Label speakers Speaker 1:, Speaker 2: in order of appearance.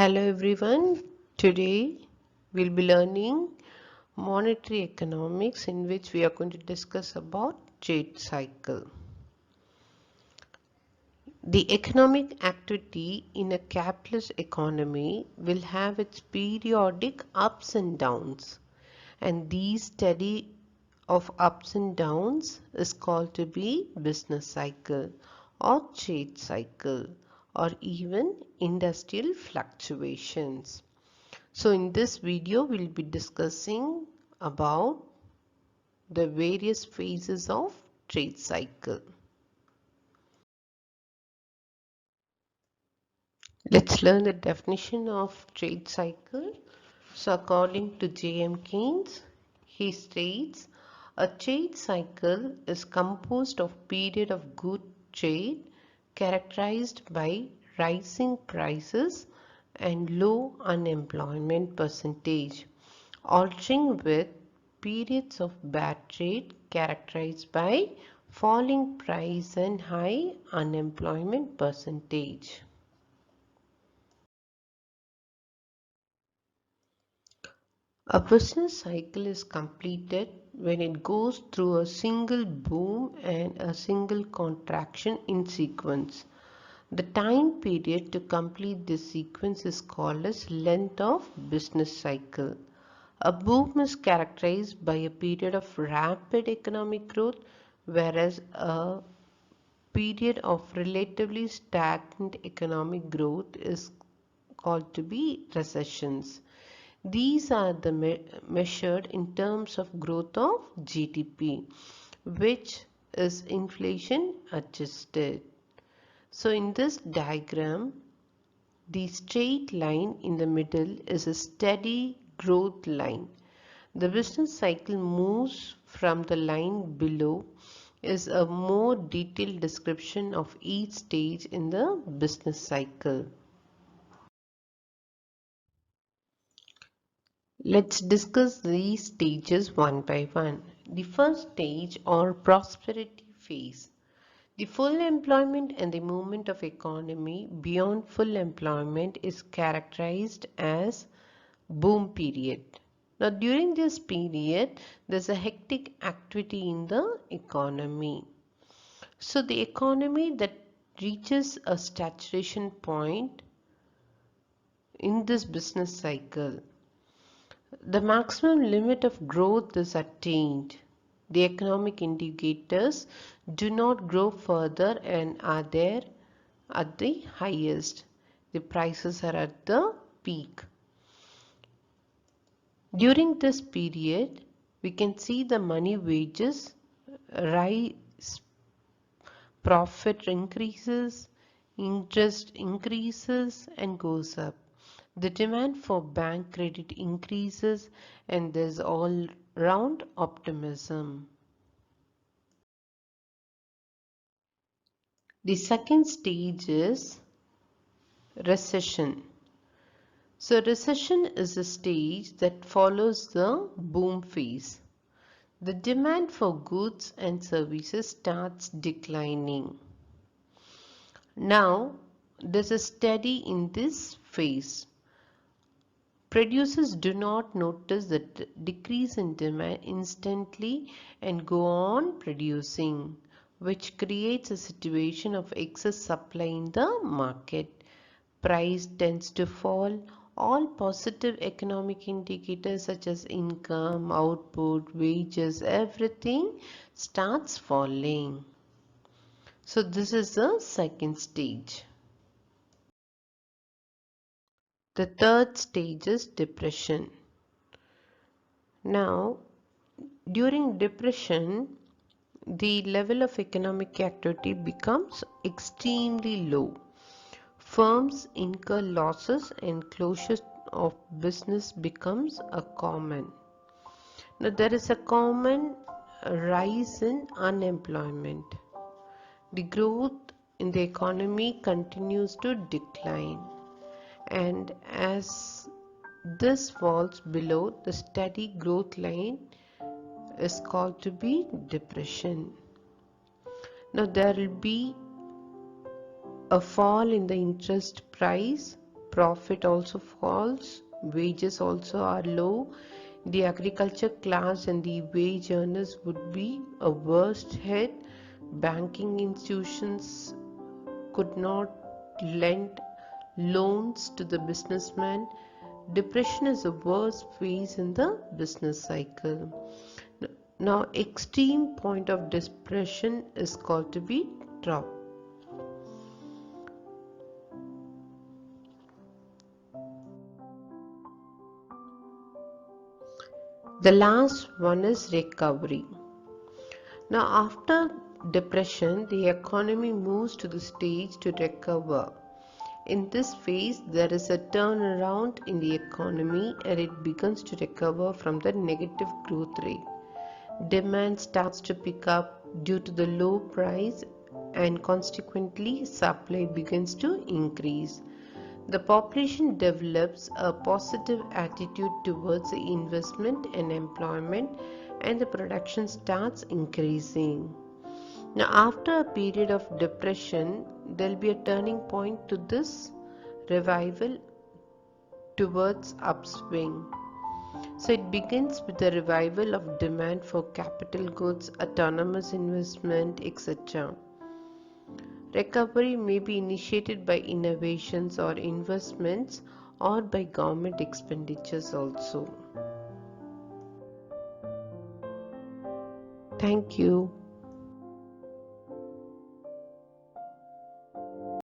Speaker 1: Hello everyone. Today we'll be learning monetary economics, in which we are going to discuss about trade cycle. The economic activity in a capitalist economy will have its periodic ups and downs, and these steady of ups and downs is called to be business cycle or trade cycle or even industrial fluctuations. So in this video we'll be discussing about the various phases of trade cycle. Let's learn the definition of trade cycle. So according to J.M. Keynes, he states a trade cycle is composed of period of good trade characterized by rising prices and low unemployment percentage, altering with periods of bad trade characterized by falling price and high unemployment percentage. A business cycle is completed when it goes through a single boom and a single contraction in sequence. The time period to complete this sequence is called as length of business cycle. A boom is characterized by a period of rapid economic growth, whereas a period of relatively stagnant economic growth is called to be recessions. These are measured in terms of growth of GDP, which is inflation adjusted. So in this diagram, the straight line in the middle is a steady growth line. The business cycle moves from the line below is a more detailed description of each stage in the business cycle. Let's discuss these stages one by one. The first stage, or prosperity phase. The full employment and the movement of economy beyond full employment is characterized as boom period. Now during this period, there's a hectic activity in the economy. So the economy that reaches a saturation point in this business cycle, the maximum limit of growth is attained. The economic indicators do not grow further and are there at the highest. The prices are at the peak. During this period, we can see the money wages rise, profit increases, interest increases and goes up. The demand for bank credit increases and there's all round optimism. The second stage is recession. So recession is a stage that follows the boom phase. The demand for goods and services starts declining. Now, there's a steady in this phase. Producers do not notice the decrease in demand instantly and go on producing, which creates a situation of excess supply in the market. Price tends to fall. All positive economic indicators such as income, output, wages, everything starts falling. So this is the second stage. The third stage is depression. Now, during depression, the level of economic activity becomes extremely low. Firms incur losses and closures of business becomes a common. Now there is a common rise in unemployment. The growth in the economy continues to decline, and as this falls below the steady growth line is called to be depression. Now there will be a fall in the interest price profit also falls, wages also are low. The agriculture class and the wage earners would be a worst hit. Banking institutions could not lend loans to the businessman. Depression is the worst phase in the business cycle. Now, extreme point of depression is called to be drop. The last one is recovery. Now, after depression, the economy moves to the stage to recover. In this phase, there is a turnaround in the economy and it begins to recover from the negative growth rate. Demand starts to pick up due to the low price and consequently supply begins to increase. The population develops a positive attitude towards investment and employment and the production starts increasing. Now, after a period of depression, there will be a turning point to this revival towards upswing. So it begins with the revival of demand for capital goods, autonomous investment, etc. Recovery may be initiated by innovations or investments or by government expenditures also. Thank you.